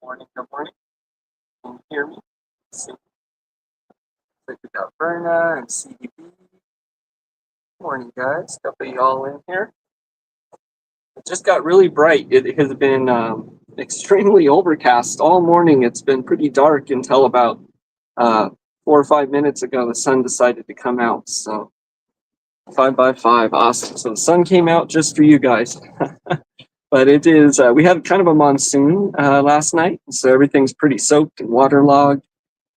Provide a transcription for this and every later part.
Morning, good morning. Can you hear me? See, we got Berna and CDB. Morning, guys. Couple of y'all in here. It just got really bright. It has been extremely overcast all morning. It's been pretty dark until about 4 or 5 minutes ago. The sun decided to come out. So 5 by 5, awesome. So the sun came out just for you guys. But it is, we had kind of a monsoon last night, so everything's pretty soaked and waterlogged,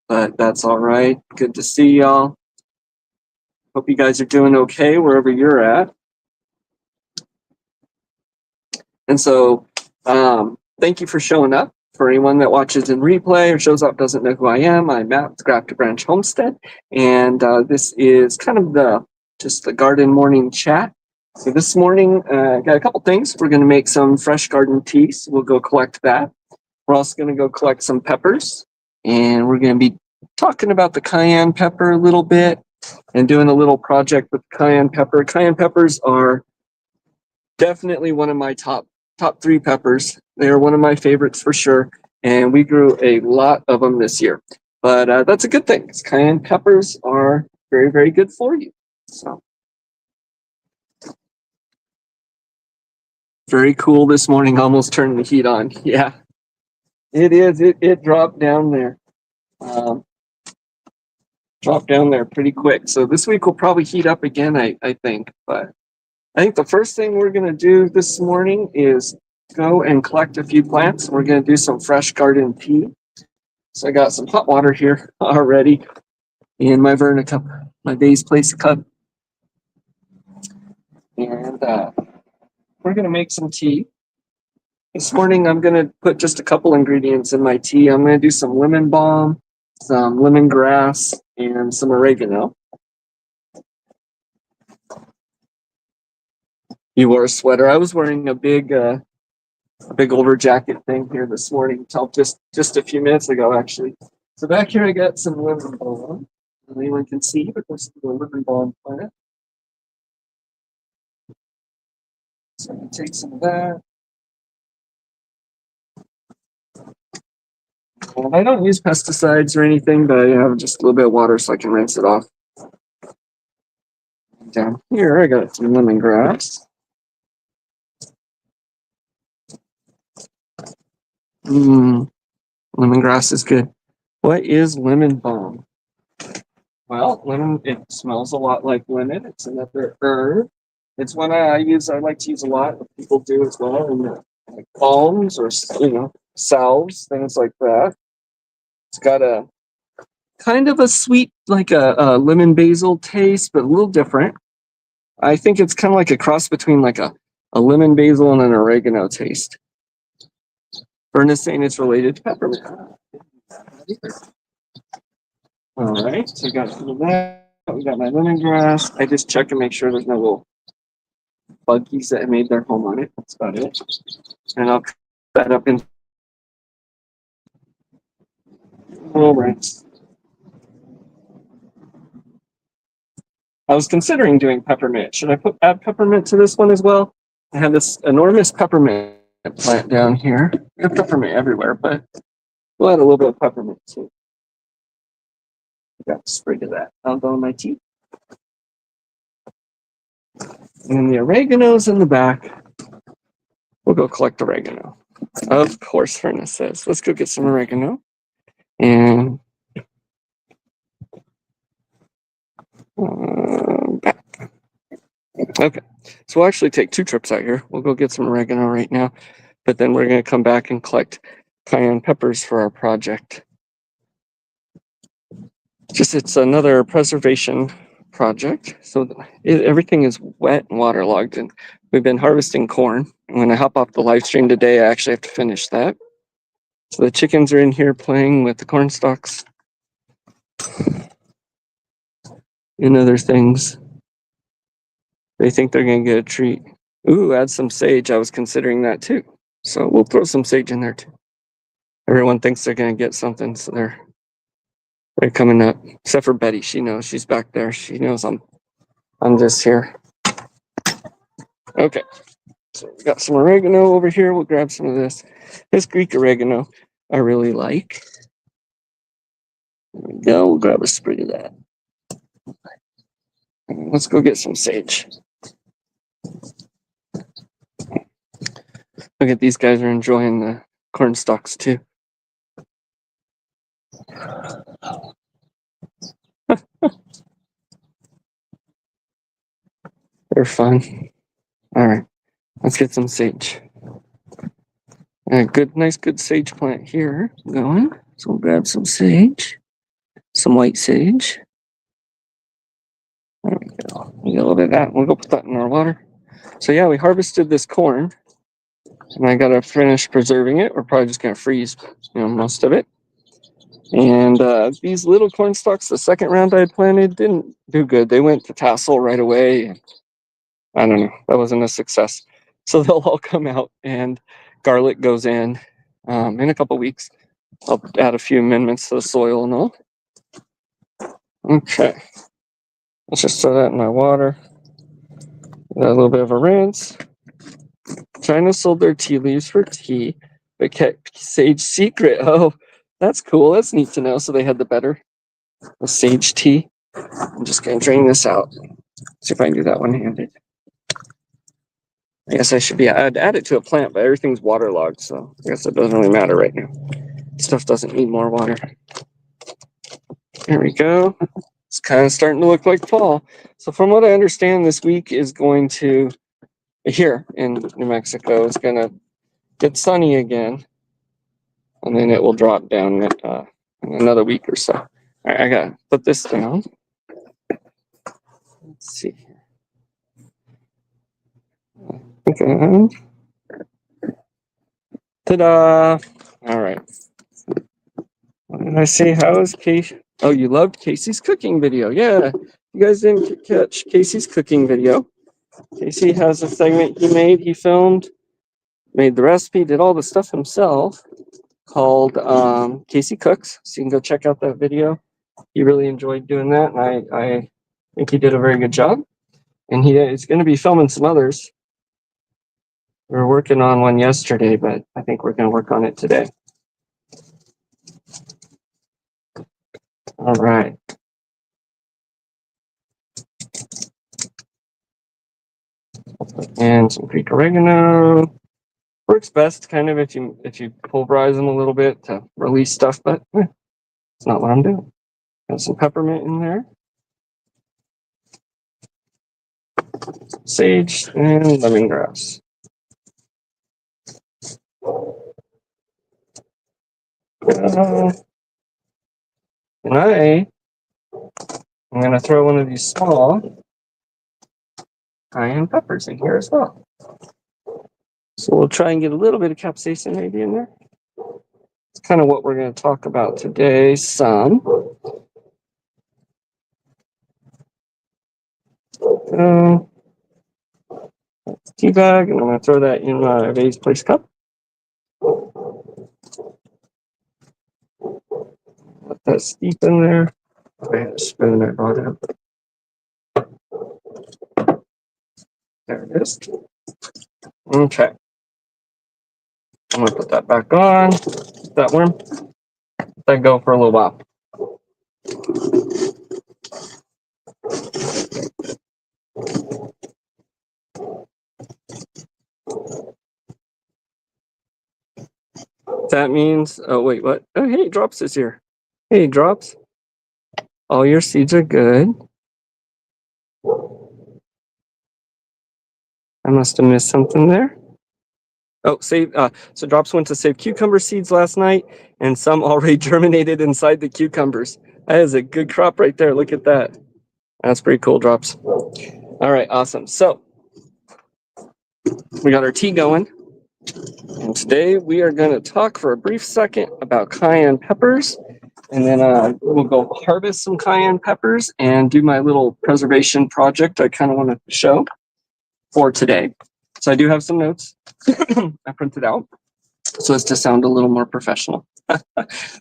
but that's all right. Good to see y'all. Hope you guys are doing okay wherever you're at. And so, thank you for showing up. For anyone that watches in replay or shows up doesn't know who I am, I'm Matt with Grafton Branch Homestead, and this is kind of just the garden morning chat. So this morning, got a couple things. We're going to make some fresh garden tea, so we'll go collect that. We're also going to go collect some peppers, and we're going to be talking about the cayenne pepper a little bit and doing a little project with cayenne pepper. Cayenne peppers are definitely one of my top 3 peppers. They are one of my favorites for sure, and we grew a lot of them this year. But that's a good thing, because cayenne peppers are very, very good for you. So very cool this morning. Almost turned the heat on. Yeah, it is. It dropped down there. Dropped down there pretty quick. So this week will probably heat up again, I think. But I think the first thing we're going to do this morning is go and collect a few plants. We're going to do some fresh garden tea. So I got some hot water here already in my Verna cup, my Bay's Place cup. And we're going to make some tea. This morning I'm going to put just a couple ingredients in my tea. I'm going to do some lemon balm, some lemongrass, and some oregano. You wore a sweater. I was wearing a big over jacket thing here this morning until just a few minutes ago, actually. So back here I got some lemon balm. Anyone can see, but there's the lemon balm plant. So I'm going to take some of that. And I don't use pesticides or anything, but I have just a little bit of water so I can rinse it off. Down here I got some lemongrass. Lemongrass is good. What is lemon balm? Well, lemon, it smells a lot like lemon. It's another herb. It's one I like to use a lot. People do as well, in like balms or salves, things like that. It's got a kind of a sweet, like a lemon basil taste, but a little different. I think it's kind of like a cross between like a lemon basil and an oregano taste. Berna's saying it's related to peppermint. All right, so I got some of that. We got my lemongrass. I just check and make sure there's no little buggies that made their home on it. That's about it. And I'll cut that up in little rinse. I was considering doing peppermint. Should I add peppermint to this one as well? I have this enormous peppermint plant down here. We have peppermint everywhere, but we'll add a little bit of peppermint too. Got a sprig of that. I'll go in my tea. And the oregano's in the back. We'll go collect oregano. Of course, Furnace says. Let's go get some oregano. And back. Okay, so we'll actually take 2 trips out here. We'll go get some oregano right now, but then we're going to come back and collect cayenne peppers for our project. It's another preservation project. So everything is wet and waterlogged, and we've been harvesting corn. And when I hop off the live stream today, I actually have to finish that. So the chickens are in here playing with the corn stalks and other things. They think they're going to get a treat. Ooh, add some sage. I was considering that too. So we'll throw some sage in there too. Everyone thinks they're going to get something, so they're coming up. Except for Betty, she knows. She's back there. She knows I'm just here. Okay, so we got some oregano over here. We'll grab some of this. This Greek oregano. I really like. There we go. We'll grab a sprig of that. Let's go get some sage. Look at these guys are enjoying the corn stalks too. They're fun. All right, let's get some sage. A nice good sage plant here going. So we'll grab some sage, some white sage. There we go. We get a little bit of that. We'll go put that in our water. So yeah, we harvested this corn, and I gotta finish preserving it. We're probably just gonna freeze, most of it. And these little corn stalks, the second round I had planted, didn't do good. They went to tassel right away. I don't know. That wasn't a success. So they'll all come out, and garlic goes in a couple weeks. I'll add a few amendments to the soil and all. Okay. Let's just throw that in my water. A little bit of a rinse. China sold their tea leaves for tea, but kept sage secret. Oh, that's cool. That's neat to know. So they had the sage tea. I'm just going to drain this out. See if I can do that one-handed. I guess I'd add it to a plant, but everything's waterlogged, so I guess it doesn't really matter right now. Stuff doesn't need more water. There we go. It's kind of starting to look like fall. So from what I understand, this week is going to, here in New Mexico, it's going to get sunny again, and then it will drop down in another week or so. All right, I got to put this down. Let's see. Okay. Ta-da! All right. What did I say? How is Casey? Oh, you loved Casey's cooking video. Yeah. You guys didn't catch Casey's cooking video. Casey has a segment he made. He filmed, made the recipe, did all the stuff himself, called Casey Cooks. So you can go check out that video. He really enjoyed doing that, and I think he did a very good job. And he's going to be filming some others. We were working on one yesterday, but I think we're going to work on it today. All right. And some Greek oregano. Works best kind of if you pulverize them a little bit to release stuff, but it's not what I'm doing. Got some peppermint in there. Sage and lemongrass. And I'm going to throw one of these small cayenne peppers in here as well. So we'll try and get a little bit of capsaicin maybe in there. It's kind of what we're going to talk about today. Some. Tea bag, and I'm going to throw that in my raised place cup. Let that steep in there. I had a spoon I brought up. There it is. Okay. I'm going to put that back on. Let that warm. Let that go for a little while. That means, oh wait, what? Oh, hey, Drops is here. Hey, Drops. All your seeds are good. I must have missed something there. Oh, so Drops went to save cucumber seeds last night, and some already germinated inside the cucumbers. That is a good crop right there. Look at that. That's pretty cool, Drops. All right, awesome. So we got our tea going. And today we are going to talk for a brief second about cayenne peppers. And then we'll go harvest some cayenne peppers and do my little preservation project I kind of want to show for today. So I do have some notes I printed out so as to sound a little more professional.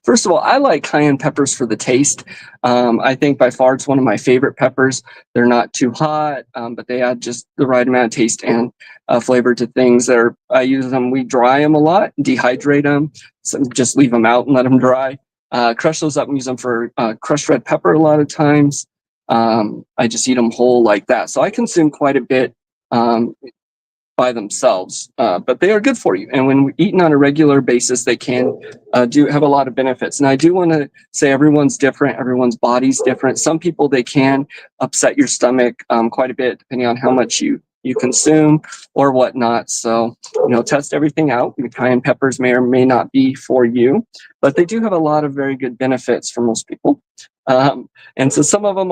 First of all, I like cayenne peppers for the taste. I think by far it's one of my favorite peppers. They're not too hot, but they add just the right amount of taste and flavor to things. I use them. We dry them a lot, dehydrate them, so just leave them out and let them dry. Crush those up and use them for crushed red pepper a lot of times. I just eat them whole like that. So I consume quite a bit by themselves, but they are good for you. And when eaten on a regular basis, they can do have a lot of benefits. And I do want to say everyone's different, everyone's body's different. Some people, they can upset your stomach quite a bit depending on how much you consume or whatnot. So, test everything out. The cayenne peppers may or may not be for you, but they do have a lot of very good benefits for most people. And so some of them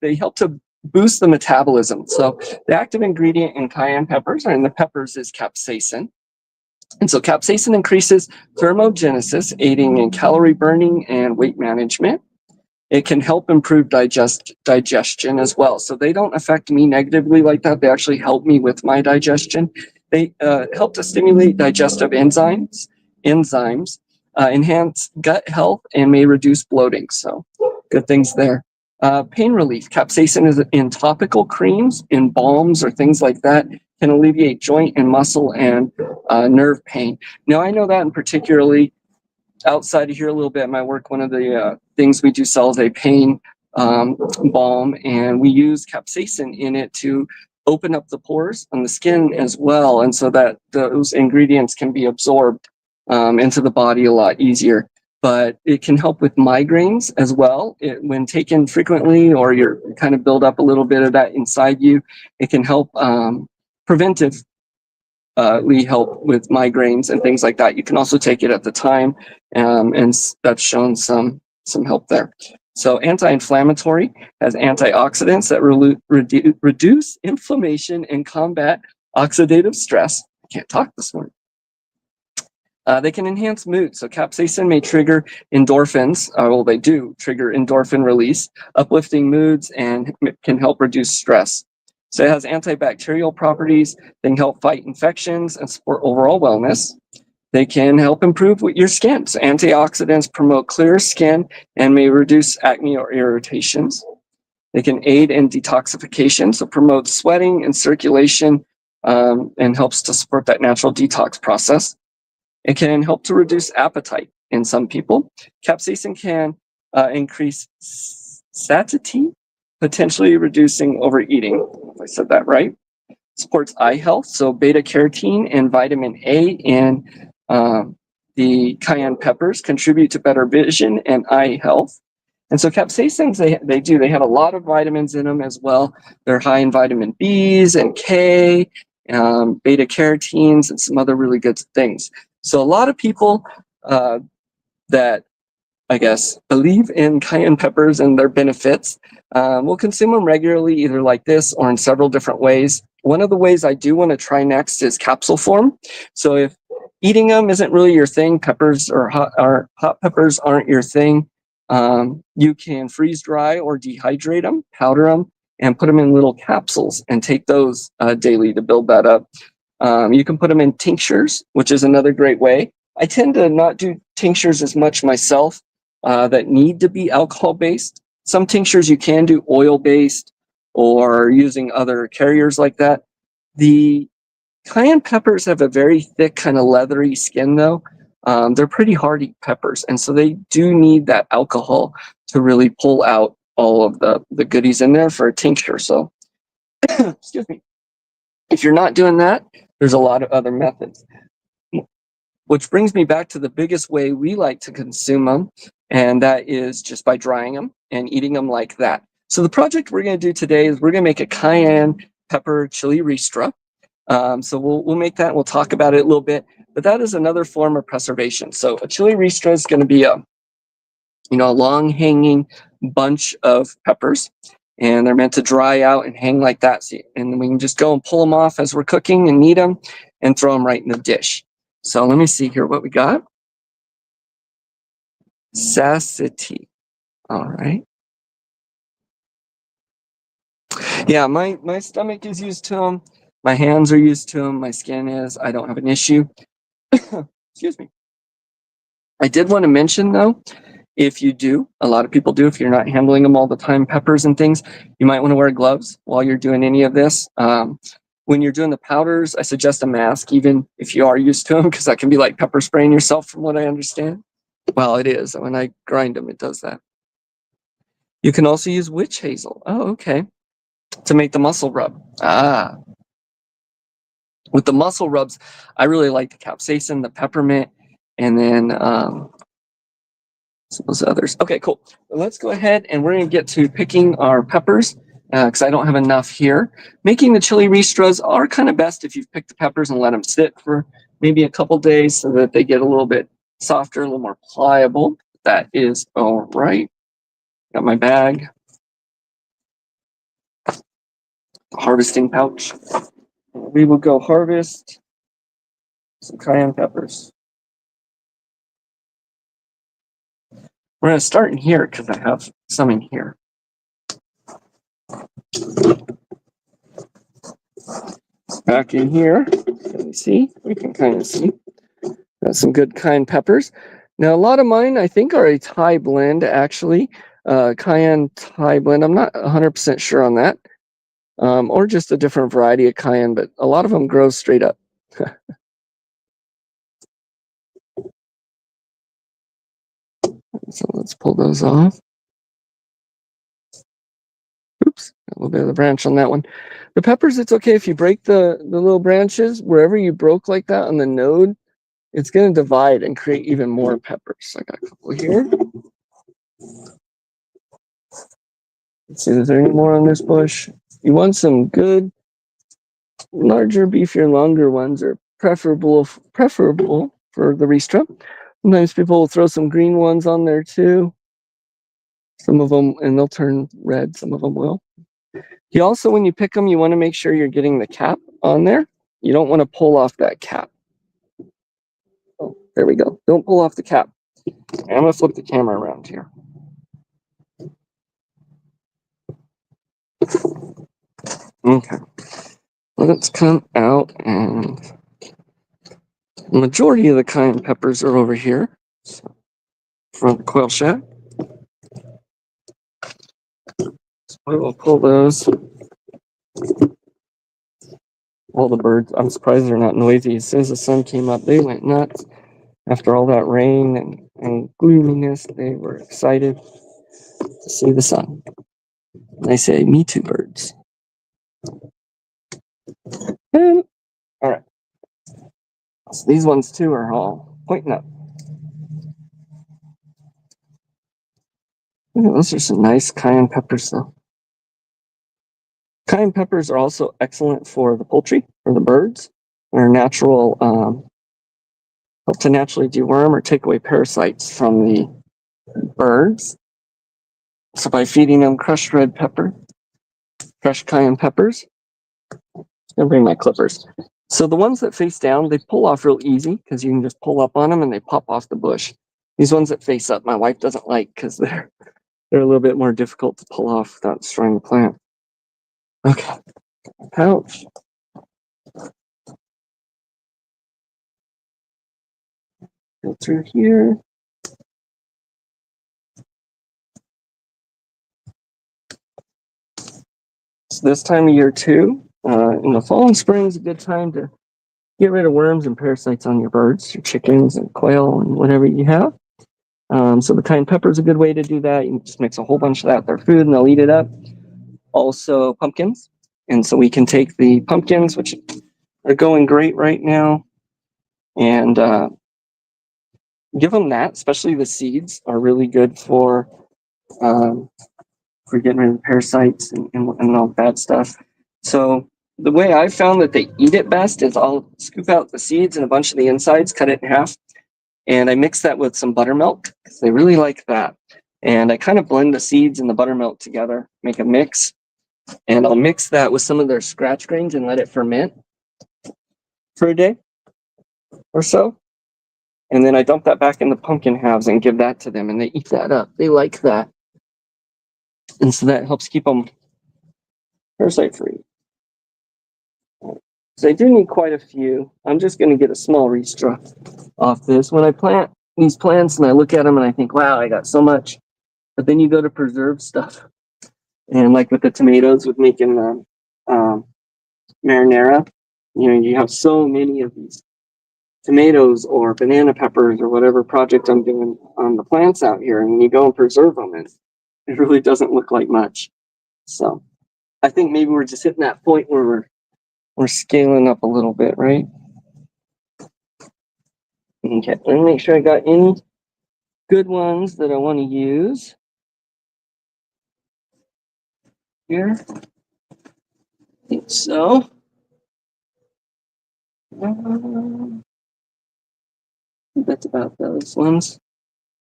they help to boost the metabolism. So the active ingredient in cayenne peppers, or in the peppers, is capsaicin. And so capsaicin increases thermogenesis, aiding in calorie burning and weight management. It can help improve digestion as well. So they don't affect me negatively like that. They actually help me with my digestion. They help to stimulate digestive enzymes, enhance gut health, and may reduce bloating. So good things there. Pain relief. Capsaicin is in topical creams, in balms, or things like that. Can alleviate joint and muscle and nerve pain. Now, I know that in particularly outside of here a little bit at my work, one of the things we do sell is a pain balm, and we use capsaicin in it to open up the pores on the skin as well, and so that those ingredients can be absorbed into the body a lot easier. But it can help with migraines as well. When taken frequently, or you're kind of build up a little bit of that inside you, it can help preventively help with migraines and things like that. You can also take it at the time, and that's shown some help there. So anti-inflammatory, has antioxidants that reduce inflammation and combat oxidative stress. I can't talk this morning. They can enhance mood. So capsaicin may trigger endorphins. Well, they do trigger endorphin release, uplifting moods, and can help reduce stress. So it has antibacterial properties. They can help fight infections and support overall wellness. They can help improve your skin. So antioxidants promote clearer skin and may reduce acne or irritations. They can aid in detoxification, so promote sweating and circulation, and helps to support that natural detox process. It can help to reduce appetite in some people. Capsaicin can increase satiety, potentially reducing overeating, if I said that right. Supports eye health, so beta carotene and vitamin A in the cayenne peppers contribute to better vision and eye health. And so capsaicins, they have a lot of vitamins in them as well. They're high in vitamin Bs and K, beta carotenes, and some other really good things. So a lot of people that, I guess, believe in cayenne peppers and their benefits will consume them regularly, either like this or in several different ways. One of the ways I do want to try next is capsule form. So if eating them isn't really your thing, peppers or hot peppers aren't your thing, you can freeze dry or dehydrate them, powder them, and put them in little capsules and take those daily to build that up. You can put them in tinctures, which is another great way. I tend to not do tinctures as much myself that need to be alcohol-based. Some tinctures you can do oil-based or using other carriers like that. The cayenne peppers have a very thick, kind of leathery skin, though. They're pretty hardy peppers, and so they do need that alcohol to really pull out all of the goodies in there for a tincture. So, excuse me. If you're not doing that, there's a lot of other methods. Which brings me back to the biggest way we like to consume them, and that is just by drying them and eating them like that. So the project we're going to do today is we're going to make a cayenne pepper chili ristra. So we'll make that. We'll talk about it a little bit, but that is another form of preservation. So a chili ristra is going to be a long hanging bunch of peppers, and they're meant to dry out and hang like that. And then we can just go and pull them off as we're cooking and knead them and throw them right in the dish. So let me see here what we got. Satiety. All right. Yeah, my stomach is used to them. My hands are used to them. My skin is. I don't have an issue. Excuse me. I did want to mention though, if you do, a lot of people do, if you're not handling them all the time, peppers and things, you might want to wear gloves while you're doing any of this. When you're doing the powders, I suggest a mask, even if you are used to them, because that can be like pepper spraying yourself, from what I understand. Well, it is. When I grind them, it does that. You can also use witch hazel. Oh, okay. To make the muscle rub. Ah. With the muscle rubs, I really like the capsaicin, the peppermint, and then some of those others. Okay, cool. Well, let's go ahead and we're going to get to picking our peppers because I don't have enough here. Making the chili ristras are kind of best if you've picked the peppers and let them sit for maybe a couple days so that they get a little bit softer, a little more pliable. That is all right. Got my bag. Harvesting pouch. We will go harvest some cayenne peppers. We're going to start in here because I have some in here. Back in here, can you see? We can kind of see. Got some good cayenne peppers. Now, a lot of mine, I think, are a Thai blend, actually. Cayenne Thai blend. I'm not 100% sure on that. Or just a different variety of cayenne, but a lot of them grow straight up. So let's pull those off. Oops, a little bit of the branch on that one. The peppers, it's okay if you break the little branches. Wherever you broke like that on the node, it's going to divide and create even more peppers. I got a couple here. Let's see, is there any more on this bush? You want some good, larger, beefier, longer ones are preferable for the Ristra. Sometimes people will throw some green ones on there too. Some of them, and they'll turn red, some of them will. You also, when you pick them, you want to make sure you're getting the cap on there. You don't want to pull off that cap. Oh, there we go. Don't pull off the cap. I'm going to flip the camera around here. Okay. Let's come out, and the majority of the cayenne peppers are over here. So, from the quail shack. So I will pull those. All the birds, I'm surprised they're not noisy. As soon as the sun came up, they went nuts. After all that rain and gloominess, they were excited to see the sun. They say, me too, birds. And, all right. So these ones too are all pointing up. Those are some nice cayenne peppers, though. Cayenne peppers are also excellent for the poultry, for the birds. They're natural, help to naturally deworm or take away parasites from the birds. So by feeding them crushed red pepper, crushed cayenne peppers, I'm gonna bring my clippers. So the ones that face down, they pull off real easy because you can just pull up on them and they pop off the bush. These ones that face up, my wife doesn't like because they're a little bit more difficult to pull off without destroying the plant. Okay, pouch. Go through here. So this time of year too, in the fall and spring is a good time to get rid of worms and parasites on your birds, your chickens and quail and whatever you have. So the cayenne pepper is a good way to do that. You can just mix a whole bunch of that with their food and they'll eat it up. Also pumpkins. And so we can take the pumpkins, which are going great right now, and give them that, especially the seeds are really good for getting rid of the parasites and all bad stuff. So the way I found that they eat it best is I'll scoop out the seeds and a bunch of the insides, cut it in half, and I mix that with some buttermilk because they really like that. And I kind of blend the seeds and the buttermilk together, make a mix, and I'll mix that with some of their scratch grains and let it ferment for a day or so. And then I dump that back in the pumpkin halves and give that to them, and they eat that up. They like that. And so that helps keep them parasite free. So I do need quite a few. I'm just going to get a small Ristra off this. When I plant these plants and I look at them and I think, wow, I got so much. But then you go to preserve stuff. And like with the tomatoes, with making the marinara, you have so many of these tomatoes or banana peppers or whatever project I'm doing on the plants out here. And when you go and preserve them, it really doesn't look like much. So I think maybe we're just hitting that point where we're scaling up a little bit, right? Okay, let me make sure I got any good ones that I want to use here. I think so. That's about those ones.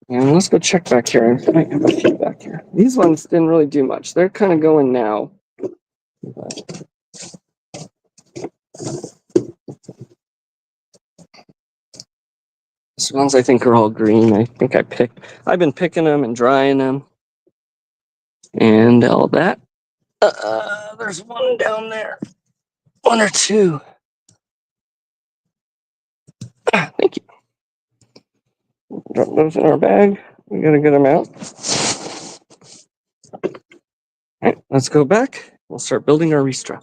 And let's go check back here. I might have a few back here. These ones didn't really do much. They're kind of going now. But these ones I think are all green. I think I've been picking them and drying them and all that. There's one down there. One or two. Thank you. Drop those in our bag. We got a good amount. All right, let's go back. We'll start building our Ristra.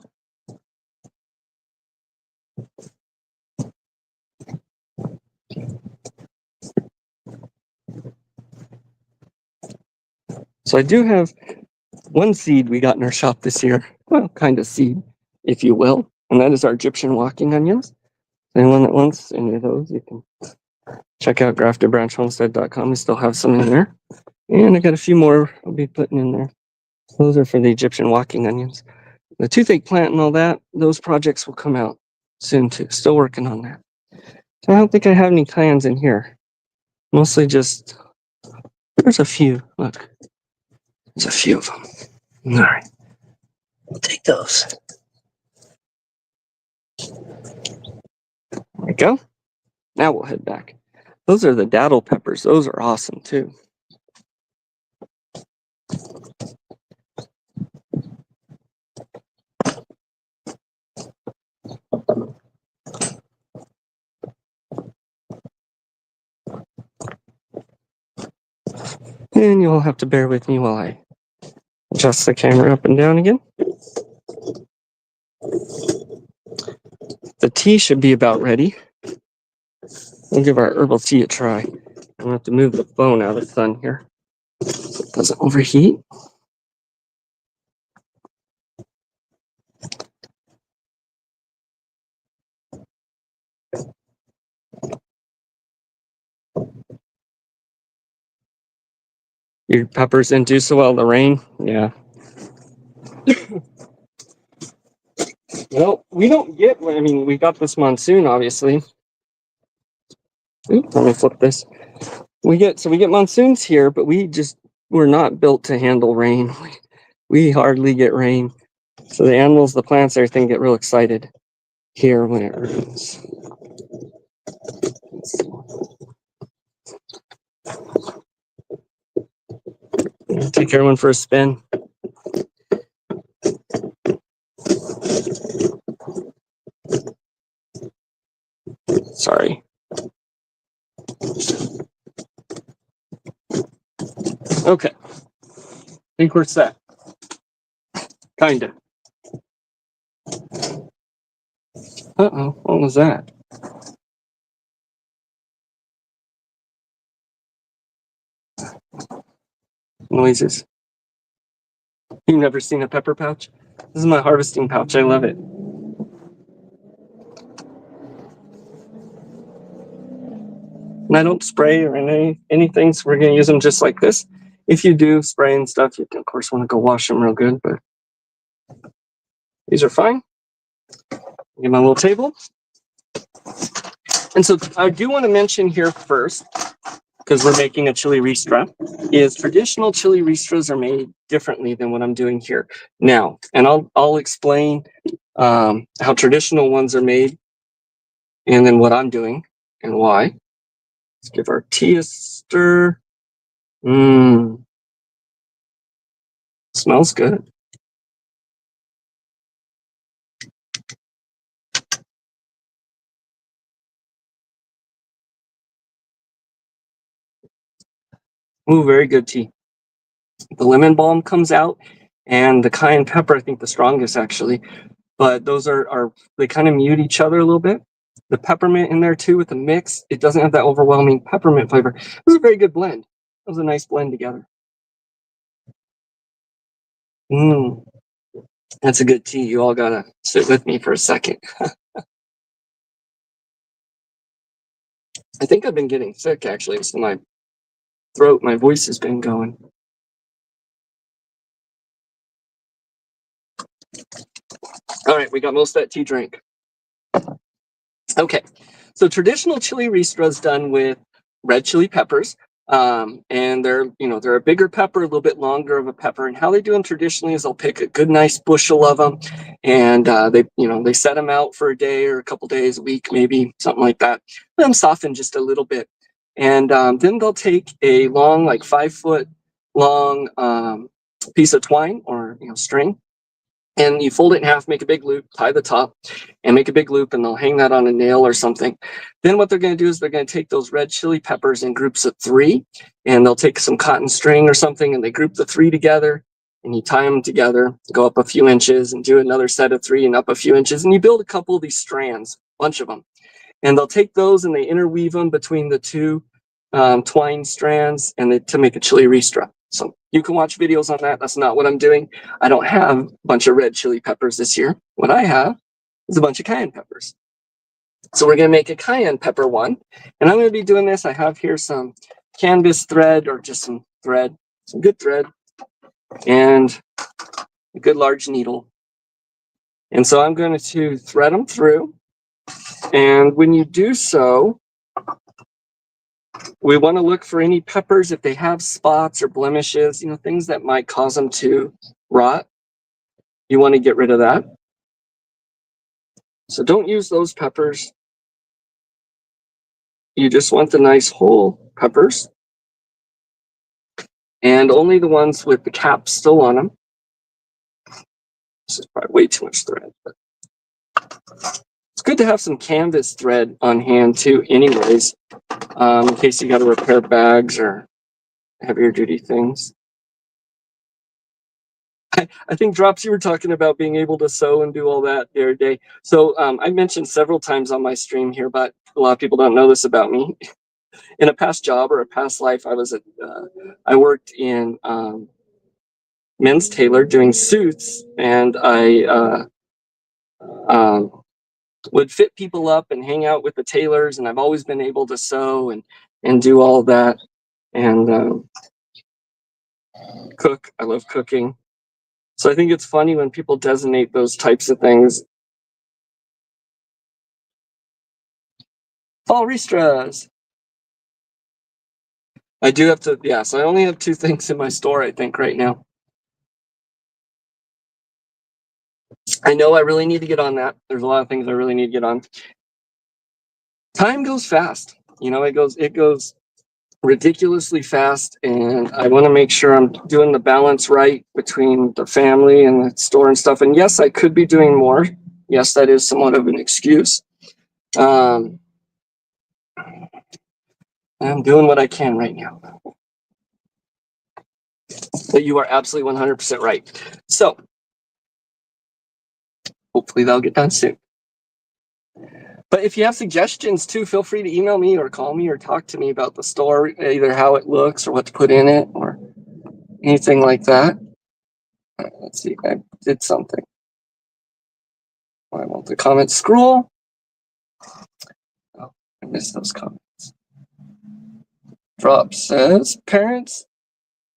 So I do have one seed we got in our shop this year. Well, kind of seed, if you will. And that is our Egyptian walking onions. Anyone that wants any of those, you can check out graftedbranchhomestead.com. We still have some in there. And I got a few more I'll be putting in there. Those are for the Egyptian walking onions. The toothache plant and all that, those projects will come out soon too. Still working on that. So I don't think I have any Cayennes in here. Mostly just, there's a few. Look, there's a few of them. All right, we'll take those. There we go. Now we'll head back. Those are the daddle peppers. Those are awesome too. And you'll have to bear with me while I adjust the camera up and down again. The tea should be about ready. We'll give our herbal tea a try. I'm gonna have to move the phone out of the sun here so it doesn't overheat. Your peppers didn't do so well in the rain. Yeah. Well, we don't get, I mean, we got this monsoon, obviously. Oops, let me flip this. We get monsoons here, but we're not built to handle rain. We hardly get rain. So the animals, the plants, everything get real excited here when it rains. Take everyone for a spin. Sorry. Okay. I think we're set. Kinda. Uh-oh, what was that? Noises. You've never seen a pepper pouch? This is my harvesting pouch. I love it. And I don't spray or anything, so we're going to use them just like this. If you do spray and stuff, you can, of course, want to go wash them real good, but these are fine. Get my little table. And so I do want to mention here first, because we're making a chili ristra, is traditional chili ristras are made differently than what I'm doing here now. And I'll explain how traditional ones are made and then what I'm doing and why. Let's give our tea a stir. Smells good. Ooh, very good tea. The lemon balm comes out, and the cayenne pepper, I think the strongest actually. But those are they kind of mute each other a little bit. The peppermint in there too with the mix, it doesn't have that overwhelming peppermint flavor. It was a very good blend. It was a nice blend together. That's a good tea. You all gotta sit with me for a second. I think I've been getting sick actually, so my throat, my voice has been going. All right, we got most of that tea drink. Okay, so traditional chili ristra is done with red chili peppers, and they're a bigger pepper, a little bit longer of a pepper. And how they do them traditionally is they'll pick a good, nice bushel of them, and they set them out for a day or a couple days, a week, maybe something like that. Let them soften just a little bit, and then they'll take a long, like 5 foot long piece of twine or string, and you fold it in half, make a big loop, tie the top, and make a big loop, and they'll hang that on a nail or something. Then what they're going to do is they're going to take those red chili peppers in groups of 3, and they'll take some cotton string or something, and they group the 3 together, and you tie them together, go up a few inches, and do another set of 3 and up a few inches, and you build a couple of these strands, a bunch of them. And they'll take those and they interweave them between the 2 twine strands and to make a chili ristra. So you can watch videos on that. That's not what I'm doing. I don't have a bunch of red chili peppers this year. What I have is a bunch of cayenne peppers. So we're going to make a cayenne pepper one. And I'm going to be doing this. I have here some canvas thread or just some thread, some good thread, and a good large needle. And so I'm going to thread them through. And when you do so, we want to look for any peppers if they have spots or blemishes, things that might cause them to rot. You want to get rid of that. So don't use those peppers. You just want the nice whole peppers. And only the ones with the cap still on them. This is probably way too much thread. But it's good to have some canvas thread on hand too, anyways, in case you got to repair bags or heavier duty things. I think, Drops, you were talking about being able to sew and do all that the other day. So I mentioned several times on my stream here, but a lot of people don't know this about me. In a past job or a past life, I worked in men's tailor doing suits, and I would fit people up and hang out with the tailors, and I've always been able to sew and do all that, and cook. I love cooking. So I think it's funny when people designate those types of things. Fall Ristras. I do have to, yeah, so I only have 2 things in my store, I think, right now. I know I really need to get on that. There's a lot of things I really need to get on. Time goes fast. It goes ridiculously fast, and I want to make sure I'm doing the balance right between the family and the store and stuff. And yes, I could be doing more. Yes, that is somewhat of an excuse. I'm doing what I can right now. But you are absolutely 100% right. So hopefully that'll get done soon. But if you have suggestions too, feel free to email me or call me or talk to me about the store, either how it looks or what to put in it or anything like that. Let's see, I did something. I want the comment scroll. Oh, I missed those comments. Drop says, parents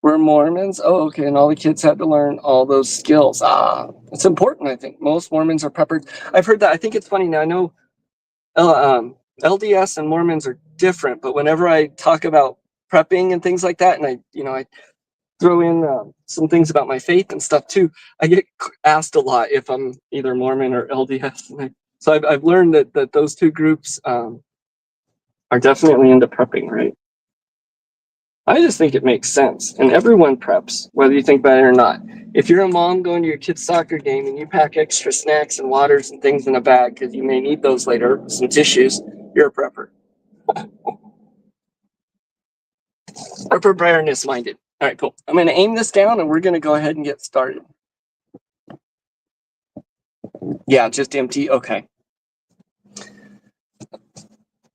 were Mormons. Oh, okay, and all the kids had to learn all those skills. It's important, I think. Most Mormons are peppered. I've heard that. I think it's funny now. I know LDS and Mormons are different, but whenever I talk about prepping and things like that, and I throw in some things about my faith and stuff too, I get asked a lot if I'm either Mormon or LDS. So I've learned that those 2 groups are definitely into prepping, right? I just think it makes sense, and everyone preps, whether you think about it or not. If you're a mom going to your kid's soccer game and you pack extra snacks and waters and things in a bag because you may need those later, some tissues, you're a prepper. or preparedness minded. All right, cool. I'm going to aim this down and we're going to go ahead and get started. Yeah, just empty. Okay.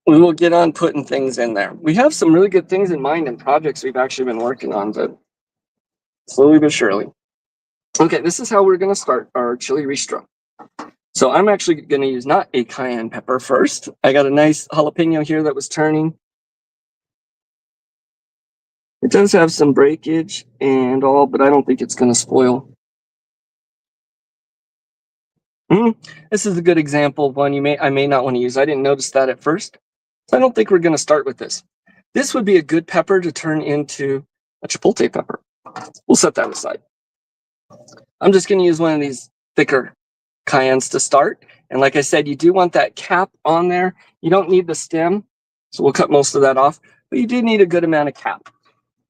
We will get on putting things in there. We have some really good things in mind and projects we've actually been working on, but slowly but surely. Okay, this is how we're going to start our chili ristra. So I'm actually going to use not a cayenne pepper first. I got a nice jalapeno here that was turning. It does have some breakage and all, but I don't think it's going to spoil. This is a good example of one I may not want to use. I didn't notice that at first. So I don't think we're going to start with this. This would be a good pepper to turn into a chipotle pepper. We'll set that aside. I'm just going to use one of these thicker cayennes to start. And like I said, you do want that cap on there. You don't need the stem, so we'll cut most of that off. But you do need a good amount of cap.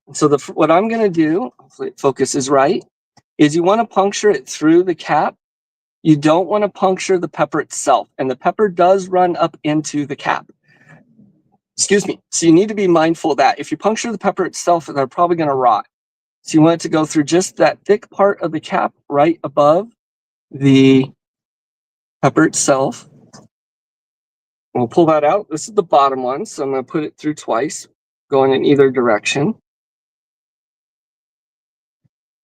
And so what I'm going to do, hopefully focus is right, is you want to puncture it through the cap. You don't want to puncture the pepper itself. And the pepper does run up into the cap. Excuse me. So you need to be mindful of that. If you puncture the pepper itself, they're probably going to rot. So you want it to go through just that thick part of the cap right above the pepper itself. We'll pull that out. This is the bottom one. So I'm going to put it through twice, going in either direction.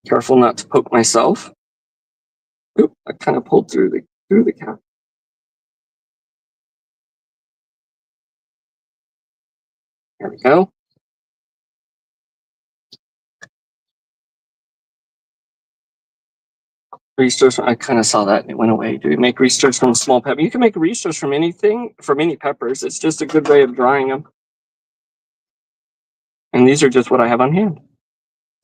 Careful not to poke myself. Oop, I kind of pulled through the cap. There we go. Ristras, I kind of saw that and it went away. Do we make ristras from small pepper? You can make ristras from anything, from any peppers. It's just a good way of drying them. And these are just what I have on hand.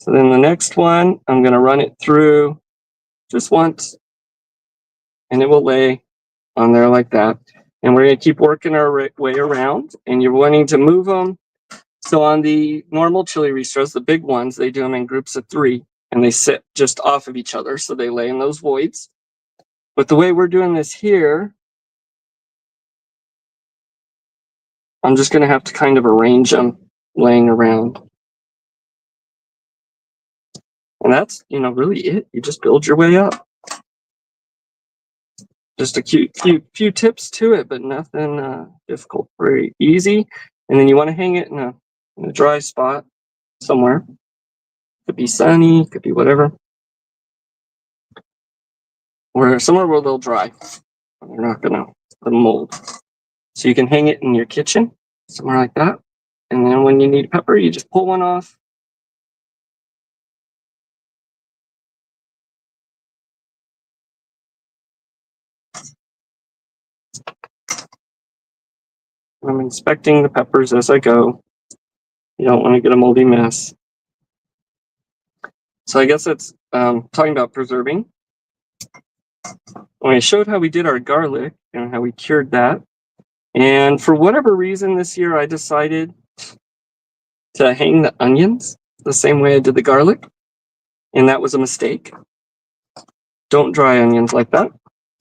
So then the next one, I'm going to run it through just once, and it will lay on there like that. And we're going to keep working our way around, and you're wanting to move them. So on the normal chili ristras, the big ones, they do them in groups of 3, and they sit just off of each other, so they lay in those voids. But the way we're doing this here, I'm just going to have to kind of arrange them laying around. And that's, really it. You just build your way up. Just a few tips to it, but nothing difficult. Very easy. And then you want to hang it in a dry spot somewhere. Could be sunny, could be whatever. Or somewhere where they'll dry. They're not going to mold. So you can hang it in your kitchen, somewhere like that. And then when you need pepper, you just pull one off. I'm inspecting the peppers as I go. You don't want to get a moldy mess. So I guess it's talking about preserving. When I showed how we did our garlic and how we cured that. And for whatever reason this year, I decided to hang the onions the same way I did the garlic. And that was a mistake. Don't dry onions like that.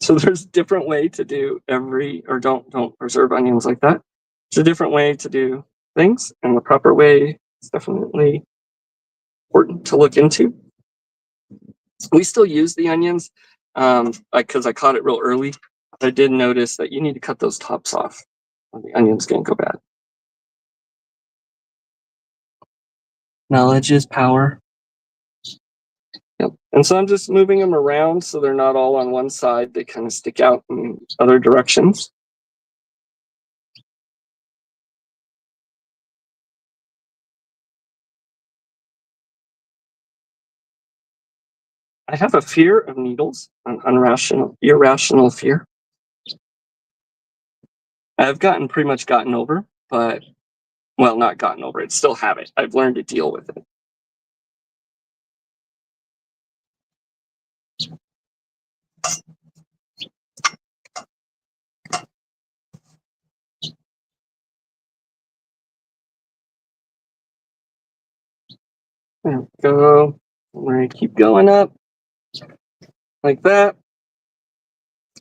So there's a different way to do don't preserve onions like that. It's a different way to do things, and the proper way is definitely important to look into. We still use the onions because I caught it real early. But I did notice that you need to cut those tops off, or the onions can go bad. Knowledge is power. Yep. And so I'm just moving them around so they're not all on one side. They kind of stick out in other directions. I have a fear of needles, an irrational fear. I've pretty much gotten over, but, well, not gotten over it, still have it. I've learned to deal with it. There we go. We're going to keep going up like that.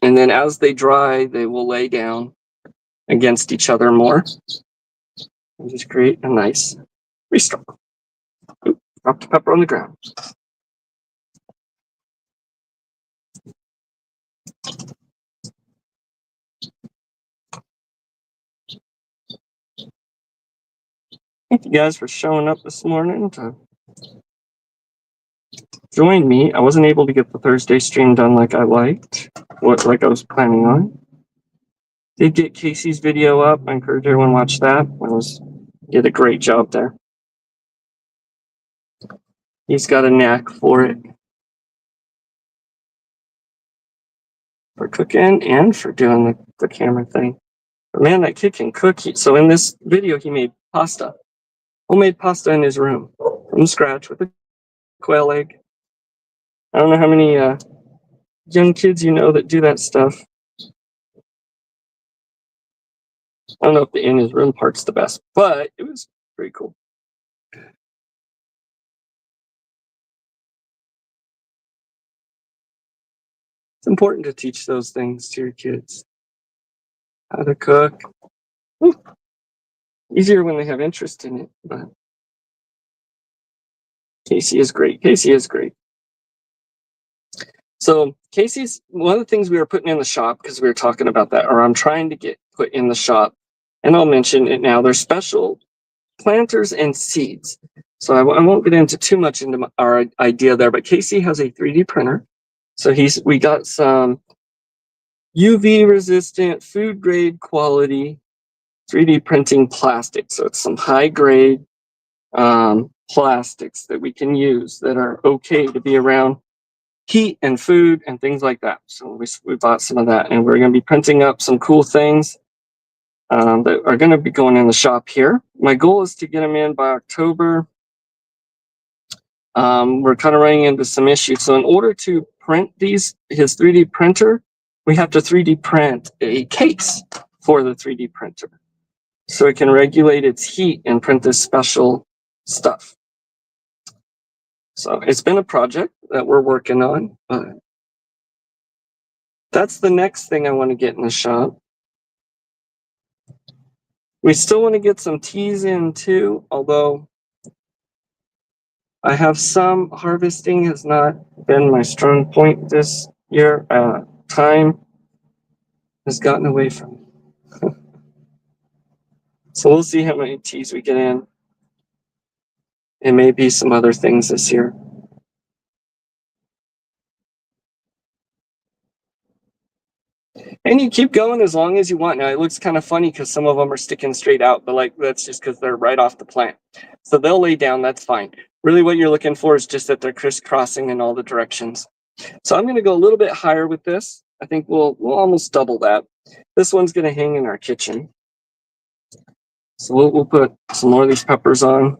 And then as they dry, they will lay down against each other more and just create a nice ristra. Drop the pepper on the ground. Thank you guys for showing up this morning to join me. I wasn't able to get the Thursday stream done like I liked, like I was planning on. Did get Casey's video up. I encourage everyone to watch that. Did a great job there. He's got a knack for it. For cooking and for doing the camera thing. But man, that kid can cook. So in this video, he made pasta. Homemade pasta in his room from scratch with a quail egg. I don't know how many young kids you know that do that stuff. I don't know if the in his room part's the best, but it was pretty cool. It's important to teach those things to your kids. How to cook. Woo. Easier when they have interest in it, but Casey is great. Casey is great. So Casey's, one of the things we were putting in the shop, because we were talking about that, or I'm trying to get put in the shop, and I'll mention it now, they're special planters and seeds. So I won't get into too much into our idea there, but Casey has a 3D printer. So we got some UV resistant, food grade quality 3D printing plastic. So it's some high grade plastics that we can use that are okay to be around heat and food and things like that. So we bought some of that, and we're going to be printing up some cool things that are going to be going in the shop here. My goal is to get them in by October. We're kind of running into some issues. So in order to print his 3D printer, we have to 3D print a case for the 3D printer, so it can regulate its heat and print this special stuff. So it's been a project that we're working on, but that's the next thing I want to get in the shop. We still want to get some teas in too, although I have some harvesting has not been my strong point this year. Time has gotten away from me. So we'll see how many teas we get in. It may be some other things this year. And you keep going as long as you want. Now it looks kind of funny because some of them are sticking straight out, but like that's just because they're right off the plant. So they'll lay down, that's fine. Really what you're looking for is just that they're crisscrossing in all the directions. So I'm going to go a little bit higher with this. I think we'll almost double that. This one's going to hang in our kitchen. So we'll put some more of these peppers on.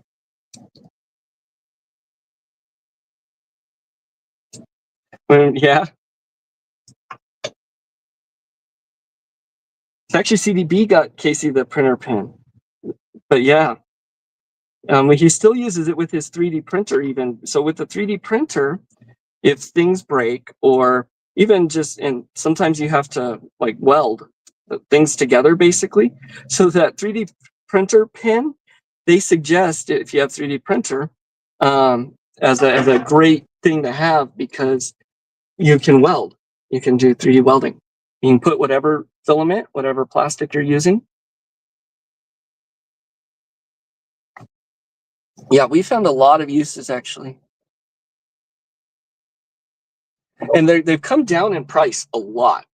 Yeah. It's actually CDB got Casey the printer pen. But yeah. He still uses it with his 3D printer even. So with the 3D printer, if things break or even just, and sometimes you have to like weld things together basically. So that 3D printer pen, they suggest if you have 3D printer as a great thing to have because you can weld. You can do 3D welding. You can put whatever filament, whatever plastic you're using. Yeah, we found a lot of uses actually. And they've come down in price a lot.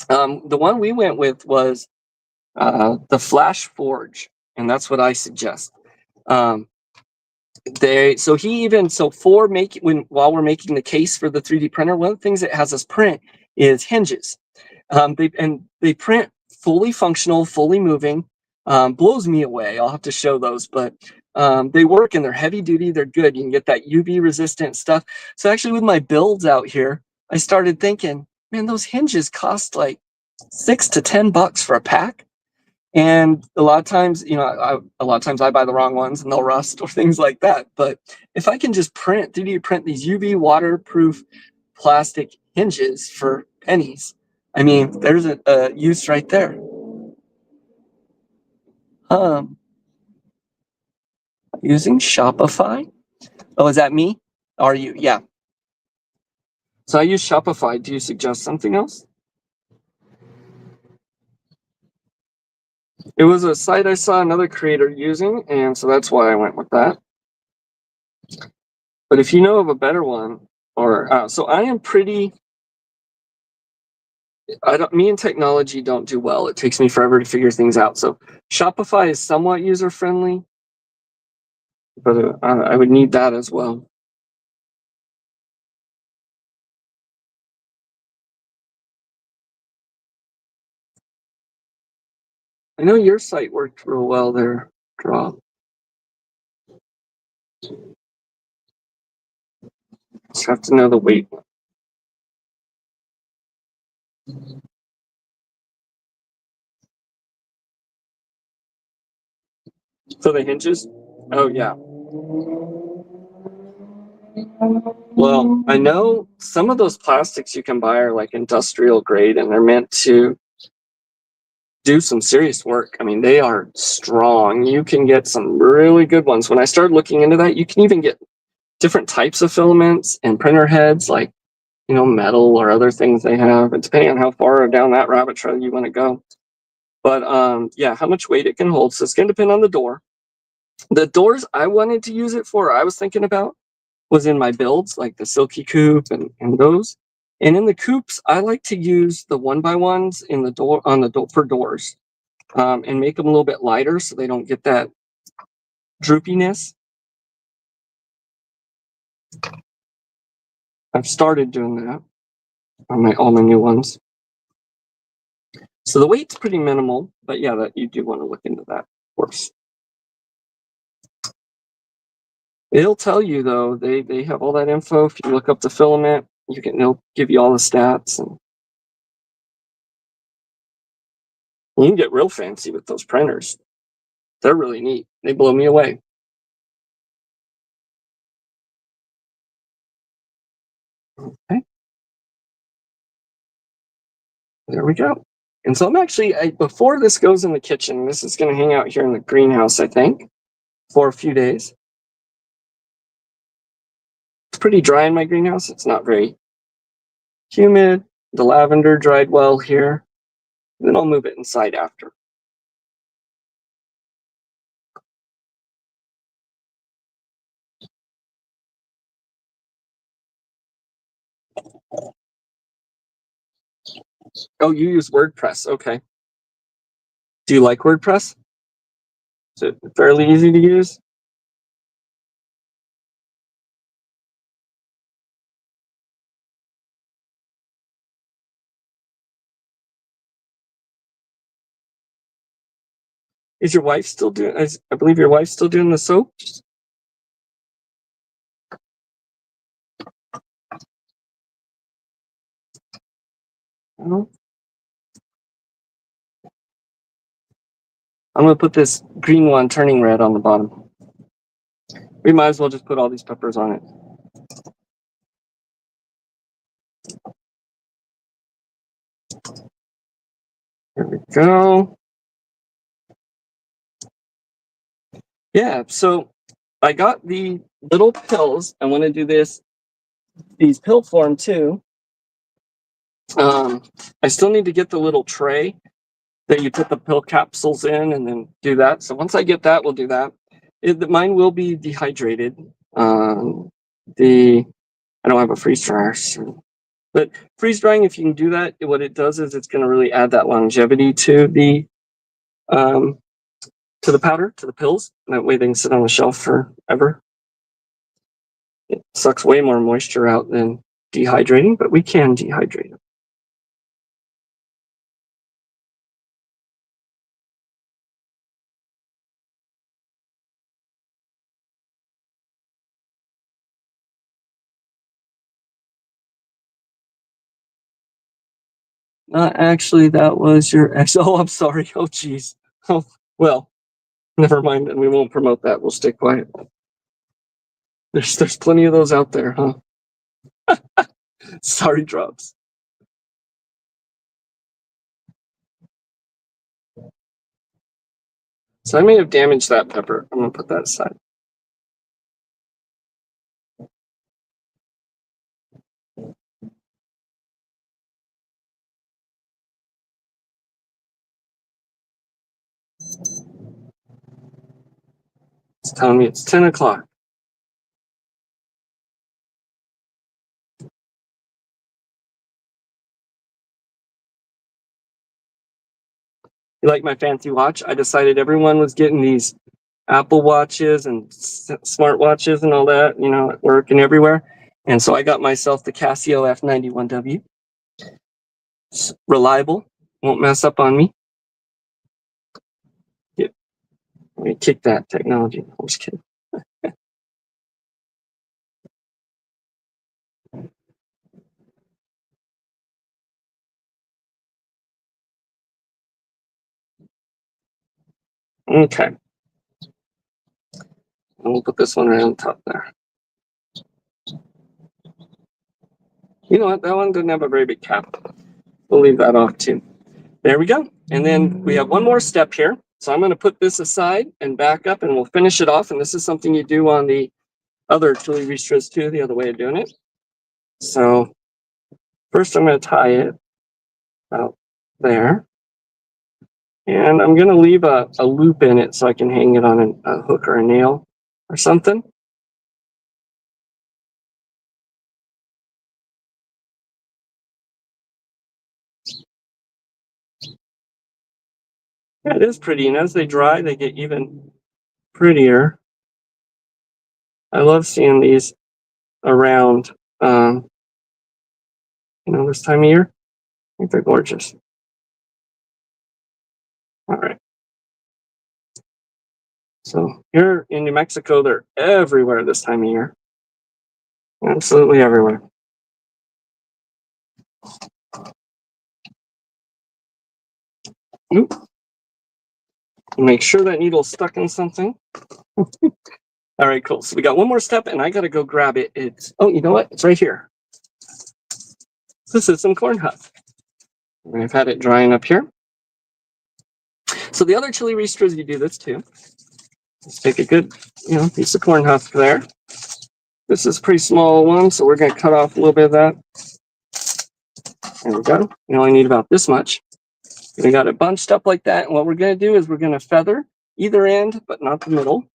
The one we went with was the Flash Forge, and that's what I suggest. While we're making the case for the 3D printer, one of the things it has us print is hinges. They print fully functional, fully moving. Blows me away. I'll have to show those, but they work and they're heavy duty. They're good. You can get that UV resistant stuff. So actually, with my builds out here, I started thinking, man, those hinges cost like $6 to $10 for a pack. And a lot of times, I buy the wrong ones and they'll rust or things like that. But if I can just 3D print these UV waterproof plastic hinges for pennies, I mean, there's a use right there. Using Shopify. Oh, is that me? Are you? Yeah. So I use Shopify. Do you suggest something else? It was a site I saw another creator using, and so that's why I went with that. But if you know of a better one, or so I am pretty. Me and technology don't do well. It takes me forever to figure things out. So Shopify is somewhat user friendly, but I would need that as well. I know your site worked real well there, Draw. Just have to know the weight. So the hinges? Oh, yeah. Well, I know some of those plastics you can buy are like industrial grade and they're meant to do some serious work. I mean, they are strong. You can get some really good ones. When I started looking into that, you can even get different types of filaments and printer heads, like, metal or other things they have, and depending on how far down that rabbit trail you want to go. But yeah, how much weight it can hold. So it's going to depend on the door. The doors I wanted to use it for, I was thinking about, was in my builds, like the Silky Coupe and those. And in the coupes, I like to use the 1x1s in the door on the door for doors, and make them a little bit lighter so they don't get that droopiness. I've started doing that on all my new ones. So the weight's pretty minimal, but yeah, that you do want to look into that, of course. It'll tell you though, they have all that info. If you look up the filament, it'll give you all the stats, and you can get real fancy with those printers. They're really neat. They blow me away. Okay. There we go. And so I'm actually, before this goes in the kitchen, this is going to hang out here in the greenhouse, I think, for a few days. It's pretty dry in my greenhouse. It's not very humid. The lavender dried well here. And then I'll move it inside after. Oh, you use WordPress. Okay. Do you like WordPress? Is it fairly easy to use? Is your wife still doing? I believe your wife's still doing the soaps. No? I'm gonna put this green one turning red on the bottom. We might as well just put all these peppers on it. There we go. Yeah, so I got the little pills. I want to do these pill form too. I still need to get the little tray that you put the pill capsules in and then do that. So once I get that, we'll do that. Mine will be dehydrated. I don't have a freeze dryer, but freeze drying, if you can do that, what it does is it's going to really add that longevity to the powder, to the pills. That way they can sit on the shelf forever. It sucks way more moisture out than dehydrating, but we can dehydrate them. Actually, that was your ex. Oh, I'm sorry. Oh, geez. Oh, well, never mind. Then we won't promote that. We'll stay quiet. There's plenty of those out there, huh? Sorry, drops. So I may have damaged that pepper. I'm gonna put that aside. It's telling me it's 10 o'clock. You like my fancy watch? I decided everyone was getting these Apple watches and smart watches and all that, you know, at work and everywhere. And so I got myself the Casio F91W. It's reliable, won't mess up on me. Yeah. Let me kick that technology. I'm just kidding. Okay. And we'll put this one right on top there. You know what? That one didn't have a very big cap. We'll leave that off too. There we go. And then we have one more step here. So I'm going to put this aside and back up and we'll finish it off. And this is something you do on the other chili Ristras too, the other way of doing it. So first I'm going to tie it out there. And I'm going to leave a loop in it so I can hang it on a hook or a nail or something. Yeah, it is pretty. And as they dry, they get even prettier. I love seeing these around, you know, this time of year. I think they're gorgeous. All right. So here in New Mexico, they're everywhere this time of year. Absolutely everywhere. Oop. Make sure that needle's stuck in something. All right, cool. So we got one more step and I got to go grab it. It's, oh, you know what? It's right here. This is some corn husk. And I've had it drying up here. So the other chili Ristras, you do this too. Let's take a good, you know, piece of corn husk there. This is a pretty small one, so we're going to cut off a little bit of that. There we go. You only need about this much. We got it bunched up like that. And what we're going to do is we're going to feather either end, but not the middle.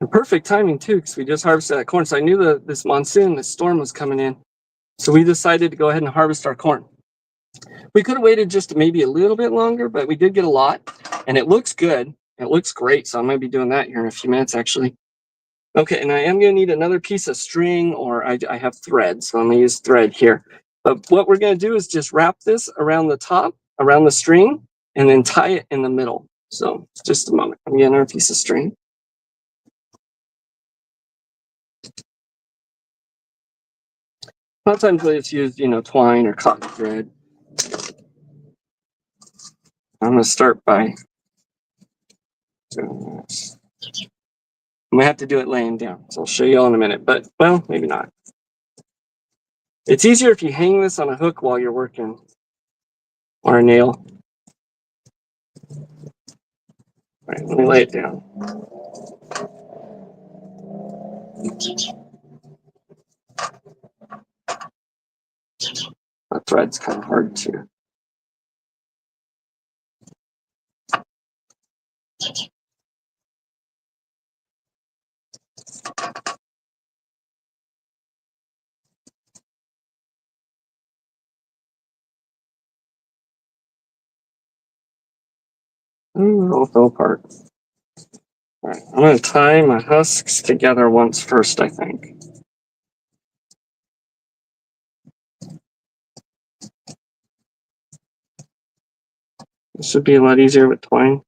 And perfect timing too, because we just harvested that corn. So I knew that this monsoon, this storm was coming in. So we decided to go ahead and harvest our corn. We could have waited just maybe a little bit longer, but we did get a lot and it looks good. It looks great. So I'm going to be doing that here in a few minutes, actually. Okay, and I am going to need another piece of string, or I have thread, so I'm going to use thread here. But what we're going to do is just wrap this around the top, around the string, and then tie it in the middle. So just a moment. I'm getting our piece of string. A lot of times it's used, you know, twine or cotton thread. I'm going to start by doing this. I'm going to have to do it laying down, so I'll show you all in a minute, but, well, maybe not. It's easier if you hang this on a hook while you're working, or a nail. All right, let me lay it down. That thread's kind of hard to. It all fell apart. All right, I'm going to tie my husks together once first, I think. This would be a lot easier with twine.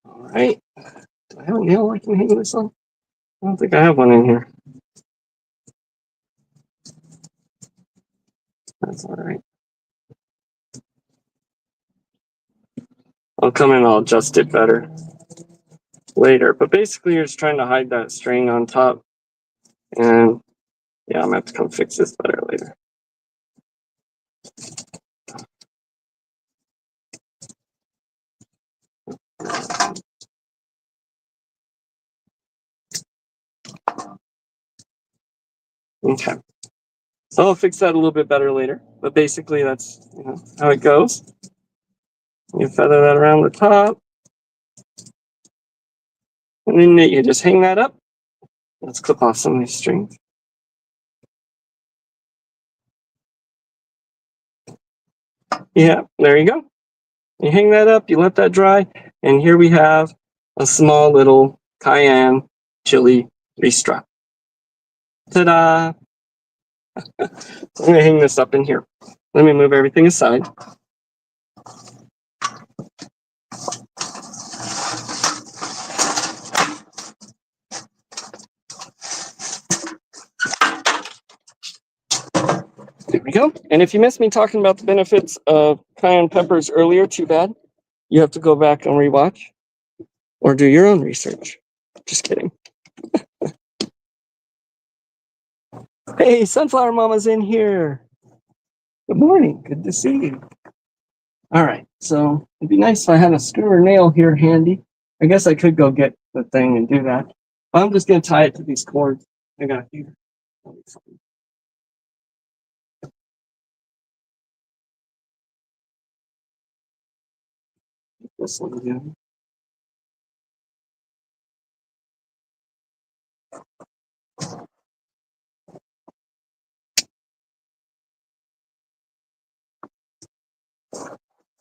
All right. Do I have a nail I can hang this on? I don't think I have one in here. That's all right. I'll come in and I'll adjust it better later. But basically, you're just trying to hide that string on top. And yeah, I'm going to have to come fix this better later. Okay. So I'll fix that a little bit better later. But basically, that's how it goes. You feather that around the top. And then you just hang that up. Let's clip off some of these strings. Yeah, there you go. You hang that up, you let that dry, and here we have a small little Cayenne chili Ristra. Ta-da! I'm going to hang this up in here. Let me move everything aside. There we go. And if you missed me talking about the benefits of cayenne peppers earlier, too bad. You have to go back and rewatch or do your own research. Just kidding. Hey, Sunflower Mama's in here. Good morning. Good to see you. All right. So it'd be nice if I had a screw or nail here handy. I guess I could go get the thing and do that. I'm just going to tie it to these cords I got here. This one again.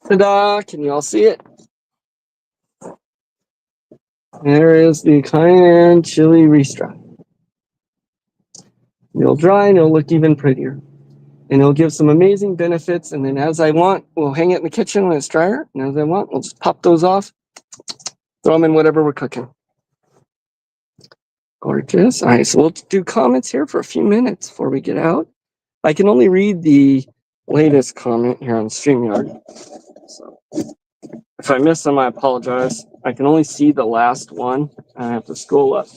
Ta-da! Can you all see it? There is the Cayenne Chili Ristra. It'll dry and it'll look even prettier. And it'll give some amazing benefits. And then as I want, we'll hang it in the kitchen when it's drier. And as I want, we'll just pop those off, throw them in whatever we're cooking. Gorgeous. All right, so we'll do comments here for a few minutes before we get out. I can only read the latest comment here on StreamYard. So if I miss them, I apologize. I can only see the last one. I have to scroll up.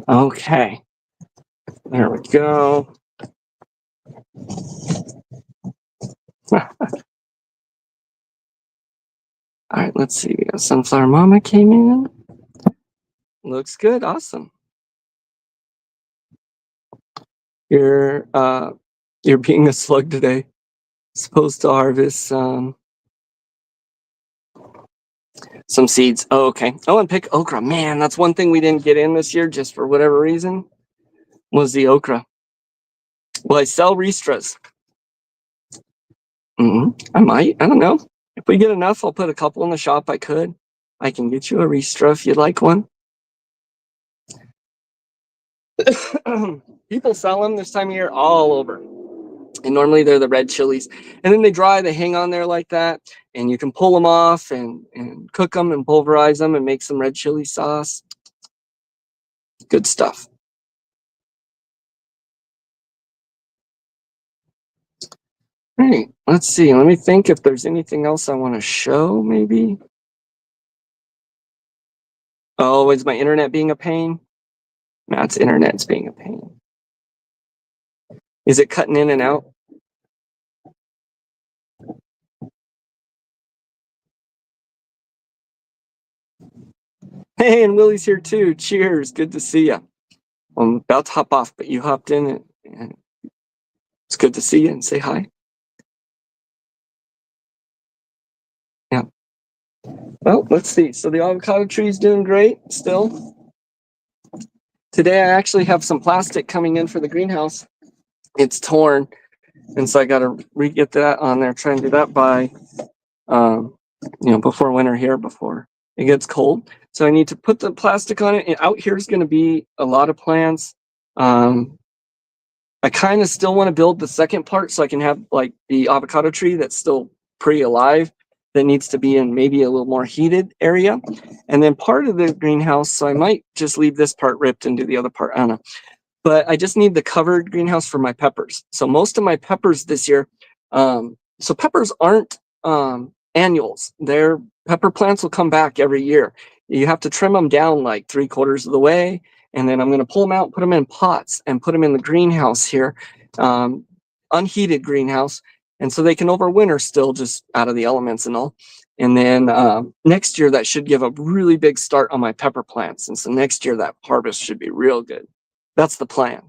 Okay. There we go. All right, let's see. We got Sunflower Mama came in. Looks good. Awesome. You're being a slug today. Supposed to harvest some seeds. Oh, okay. Oh, and pick okra. Man, that's one thing we didn't get in this year, just for whatever reason, was the okra. Well, I sell Ristras. I might. I don't know. If we get enough, I'll put a couple in the shop. I can get you a Ristra if you'd like one. People sell them this time of year all over. And normally they're the red chilies. And then they dry, they hang on there like that. And you can pull them off and cook them and pulverize them and make some red chili sauce. Good stuff. All right, let's see. Let me think if there's anything else I want to show, maybe. Oh, is my internet being a pain? Matt's internet's being a pain. Is it cutting in and out? Hey, and Willie's here too. Cheers. Good to see you. I'm about to hop off, but you hopped in and it's good to see you and say hi. Yeah. Well, let's see. So the avocado tree is doing great still. Today I actually have some plastic coming in for the greenhouse. It's torn, and so I got to re-get that on there. Try and do that by, before winter here, before it gets cold. So I need to put the plastic on it. And out here is going to be a lot of plants. I kind of still want to build the second part so I can have like the avocado tree that's still pretty alive, that needs to be in maybe a little more heated area. And then part of the greenhouse, so I might just leave this part ripped and do the other part. I don't know. But I just need the covered greenhouse for my peppers. So most of my peppers this year, so peppers aren't annuals. Their pepper plants will come back every year. You have to trim them down like 3/4 of the way. And then I'm going to pull them out, put them in pots and put them in the greenhouse here, unheated greenhouse. And so they can overwinter still, just out of the elements and all. And then next year, that should give a really big start on my pepper plants. And so next year, that harvest should be real good. That's the plan.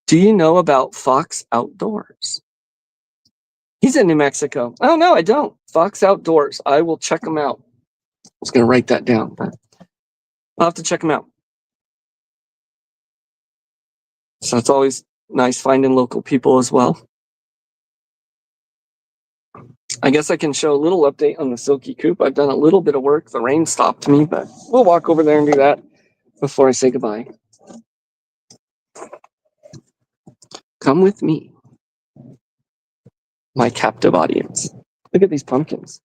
Do you know about Fox Outdoors? He's in New Mexico. Oh, no, I don't. Fox Outdoors. I will check him out. I was going to write that down, but I'll have to check him out. So it's always nice finding local people as well. I guess I can show a little update on the silky coop. I've done a little bit of work. The rain stopped me, but we'll walk over there and do that before I say goodbye. Come with me, my captive audience. Look at these pumpkins.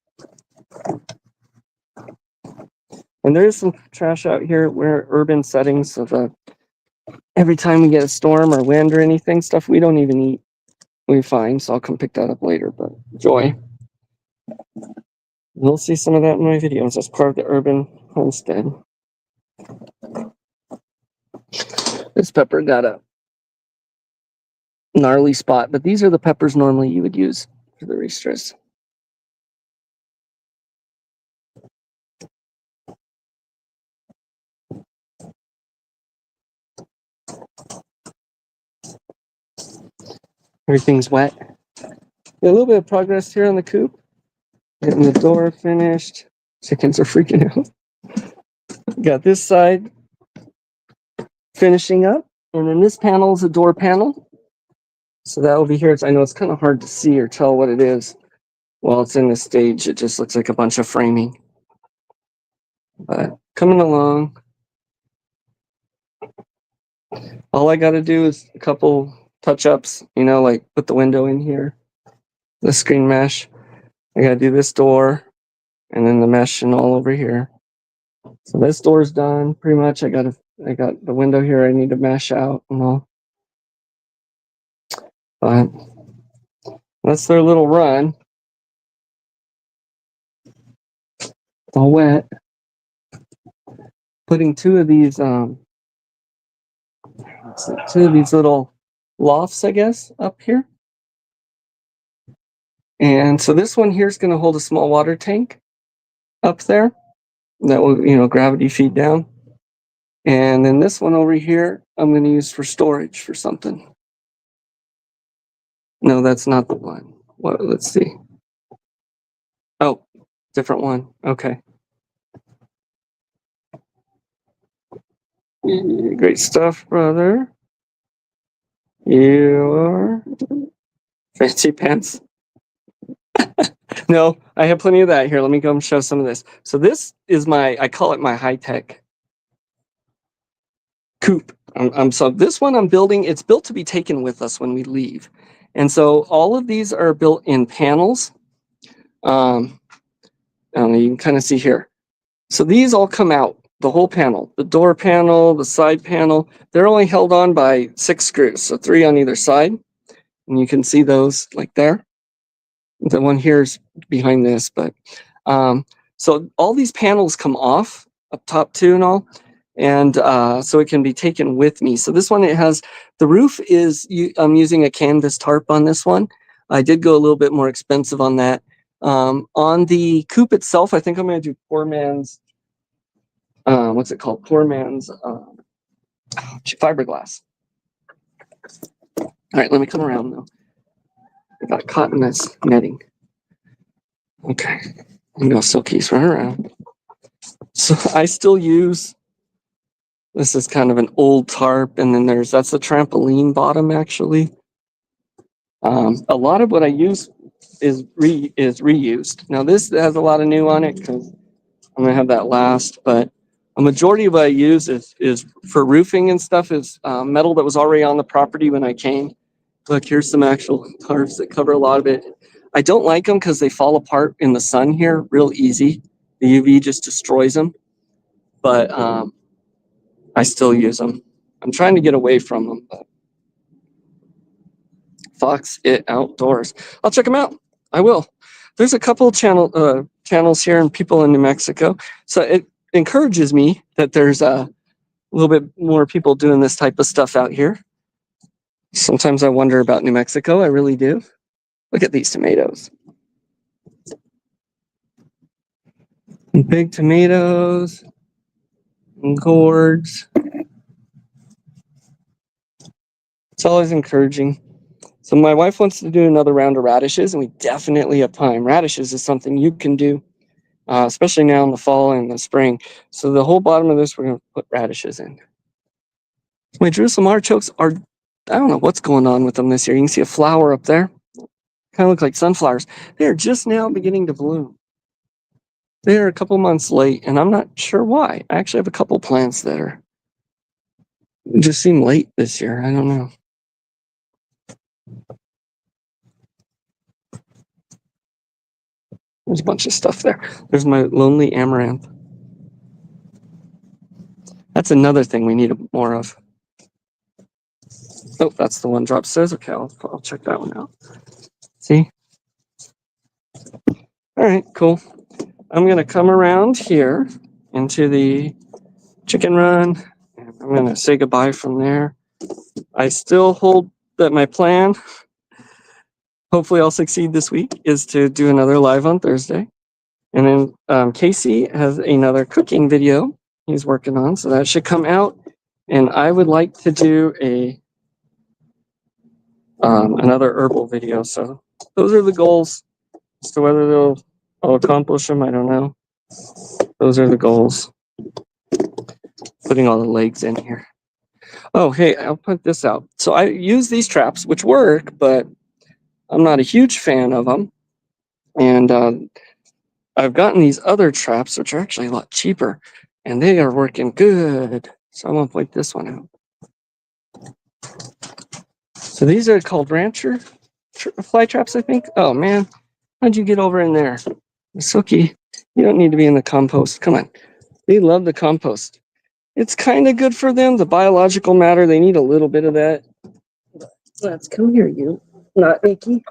And there is some trash out here. We're urban settings, so every time we get a storm or wind or anything, stuff we don't even eat, we find. So I'll come pick that up later, but enjoy. You'll see some of that in my videos as part of the urban homestead. This pepper got a gnarly spot, but these are the peppers normally you would use for the Ristras. Everything's wet. A little bit of progress here on the coop. Getting the door finished. Chickens are freaking out. Got this side finishing up, and then this panel is a door panel. So that will be here. I know it's kind of hard to see or tell what it is while it's in this stage. It just looks like a bunch of framing. But coming along. All I got to do is a couple touch-ups, like put the window in here, the screen mesh. I got to do this door, and then the mesh and all over here. So this door's done pretty much. I got the window here I need to mesh out and all. But that's their little run. It's all wet. Putting two of these little lofts, I guess, up here. And so this one here is going to hold a small water tank up there that will, gravity feed down. And then this one over here, I'm going to use for storage for something. No, that's not the one. Let's see. Oh, different one. Okay. Great stuff, brother. You are fancy pants. No, I have plenty of that. Here, let me go and show some of this. So this is I call it my high-tech coop. So this one I'm building, it's built to be taken with us when we leave. And so all of these are built in panels. You can kind of see here. So these all come out, the whole panel, the door panel, the side panel. They're only held on by 6 screws, so 3 on either side. And you can see those like there. The one here is behind this, but so all these panels come off up top too and all, and so it can be taken with me. So this one, the roof is, I'm using a canvas tarp on this one. I did go a little bit more expensive on that. On the coop itself, I think I'm going to do poor man's, what's it called? Poor man's fiberglass. All right, let me come around though. I got caught in this netting. Okay, I'm gonna still keep running around. So I still use, this is kind of an old tarp, and then that's a trampoline bottom actually. A lot of what I use is reused. Now this has a lot of new on it because I'm gonna have that last, but a majority of what I use is for roofing and stuff is metal that was already on the property when I came. Look, here's some actual tarps that cover a lot of it. I don't like them because they fall apart in the sun here real easy. The UV just destroys them, but I still use them. I'm trying to get away from them, but Fox It Outdoors. I'll check them out. I will. There's a couple channels here and people in New Mexico, so it encourages me that there's a little bit more people doing this type of stuff out here. Sometimes I wonder about New Mexico. I really do. Look at these tomatoes. Big tomatoes and gourds. It's always encouraging. So my wife wants to do another round of radishes, and we definitely have time. Radishes is something you can do, especially now in the fall and the spring. So the whole bottom of this, we're going to put radishes in. My Jerusalem artichokes are, I don't know what's going on with them this year. You can see a flower up there. Kind of look like sunflowers. They are just now beginning to bloom. They are a couple months late, and I'm not sure why. I actually have a couple plants that are just seem late this year. I don't know. There's a bunch of stuff there. There's my lonely amaranth. That's another thing we need more of. Oh, that's the one drop says. Okay, I'll check that one out. See? All right, cool. I'm going to come around here into the chicken run, and I'm going to say goodbye from there. I still hold that my plan, hopefully I'll succeed this week, is to do another live on Thursday. And then Casey has another cooking video he's working on, so that should come out. And I would like to do another herbal video. So those are the goals. As to whether I'll accomplish them, I don't know. Those are the goals. Putting all the legs in here. Oh, hey, I'll put this out. So I use these traps, which work, but I'm not a huge fan of them. And I've gotten these other traps, which are actually a lot cheaper, and they are working good. So I'm going to point this one out. So these are called rancher fly traps, I think. Oh, man. How'd you get over in there? Sookie, you don't need to be in the compost. Come on. They love the compost. It's kind of good for them, the biological matter. They need a little bit of that. Let's come here, you. Not Mickey.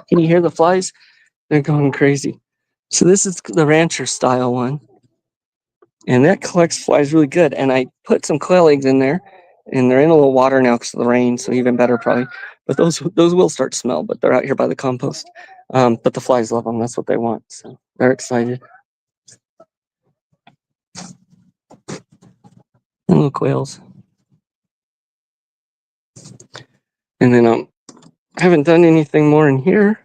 Can you hear the flies? They're going crazy. So this is the rancher style one. And that collects flies really good. And I put some quail eggs in there, and they're in a little water now because of the rain, so even better probably. But those will start to smell, but they're out here by the compost. But the flies love them. That's what they want. So they're excited. Little quails. And then I haven't done anything more in here.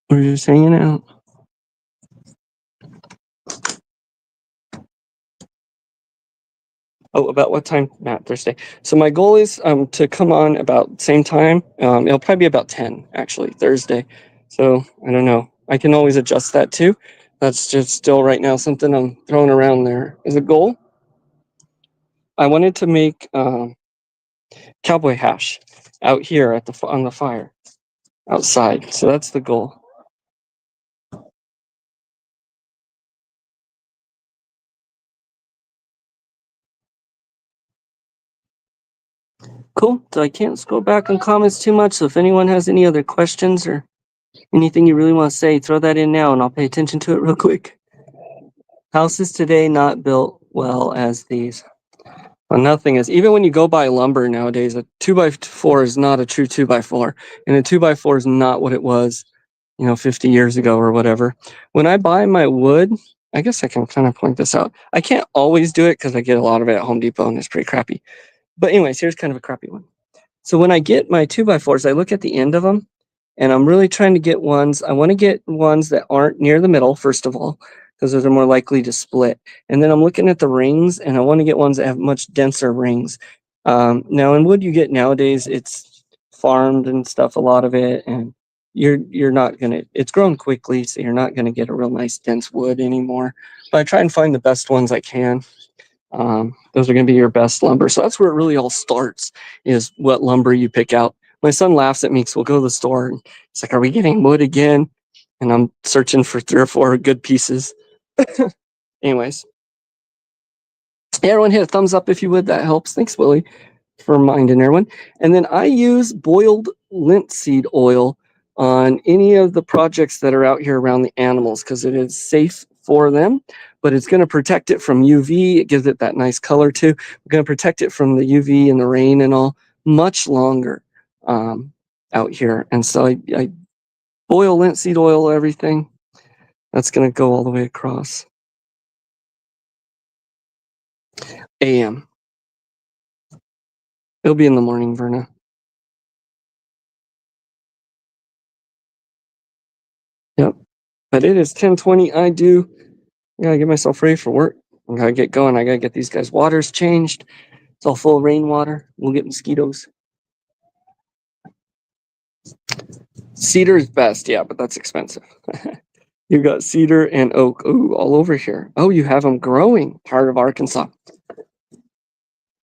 We're just hanging out. Oh, about what time? Not Thursday. So my goal is to come on about same time. It'll probably be about 10, actually, Thursday. So I don't know. I can always adjust that too. That's just still right now something I'm throwing around there as a goal. I wanted to make cowboy hash out here at on the fire outside. So that's the goal. Cool. So I can't scroll back on comments too much. So if anyone has any other questions or anything you really want to say, throw that in now and I'll pay attention to it real quick. Houses today not built well as these. Well, nothing is. Even when you go buy lumber nowadays, a 2x4 is not a true 2x4. And a 2x4 is not what it was, 50 years ago or whatever. When I buy my wood, I guess I can kind of point this out. I can't always do it because I get a lot of it at Home Depot and it's pretty crappy. But anyways, here's kind of a crappy one. So when I get my 2x4s, I look at the end of them and I'm really trying to get ones. I want to get ones that aren't near the middle, first of all, because those are more likely to split. And then I'm looking at the rings and I want to get ones that have much denser rings. Now in wood you get nowadays, it's farmed and stuff, a lot of it. And you're not going to, it's grown quickly. So you're not going to get a real nice dense wood anymore. But I try and find the best ones I can. Those are going to be your best lumber. So that's where it really all starts, is what lumber you pick out. My son laughs at me because we'll go to the store and it's like, are we getting wood again? And I'm searching for 3 or 4 good pieces. Anyways, everyone hit a thumbs up if you would. That helps. Thanks, Willie, for reminding everyone. And then I use boiled linseed oil on any of the projects that are out here around the animals because it is safe for them, but it's going to protect it from UV. It gives it that nice color too. We're going to protect it from the UV and the rain and all much longer out here. And so I boil linseed oil, everything. That's going to go all the way across. AM. It'll be in the morning, Verna. Yep. But it is 10:20. I gotta get myself ready for work. I gotta get going. I gotta get these guys' waters changed. It's all full of rainwater. We'll get mosquitoes. Cedar is best, yeah, but that's expensive. You got cedar and oak. Ooh, all over here. Oh, you have them growing, part of Arkansas.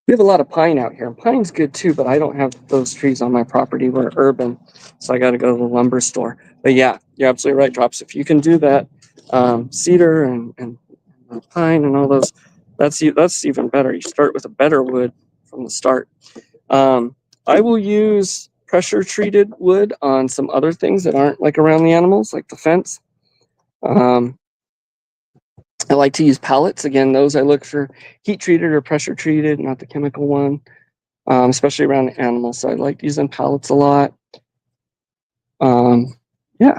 We have a lot of pine out here. Pine's good too, but I don't have those trees on my property. We're urban, so I got to go to the lumber store. But yeah, you're absolutely right, Drops. If you can do that, cedar and pine and all those, that's even better. You start with a better wood from the start. I will use pressure treated wood on some other things that aren't like around the animals, like the fence. I like to use pellets. Again, those I look for heat treated or pressure treated, not the chemical one, especially around animals. So I like using pellets a lot. Yeah,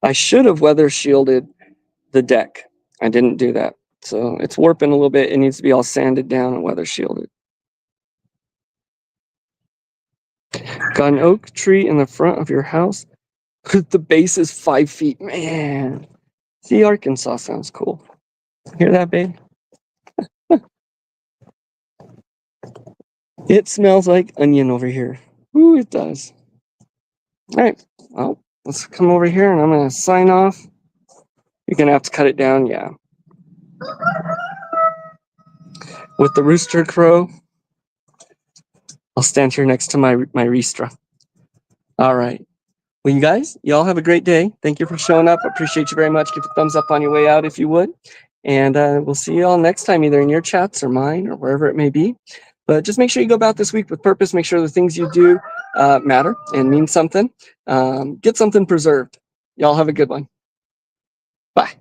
I should have weather shielded the deck. I didn't do that. So it's warping a little bit. It needs to be all sanded down and weather shielded. Got an oak tree in the front of your house. The base is 5 feet. Man, see, Arkansas sounds cool. Hear that, babe? It smells like onion over here. Ooh, it does. All right, well, let's come over here and I'm going to sign off. You're going to have to cut it down, yeah. With the rooster crow, I'll stand here next to my Ristra. All right. Well, you guys, y'all have a great day. Thank you for showing up. I appreciate you very much. Give a thumbs up on your way out if you would. And we'll see you all next time, either in your chats or mine or wherever it may be. But just make sure you go about this week with purpose. Make sure the things you do matter and mean something. Get something preserved. Y'all have a good one. Bye.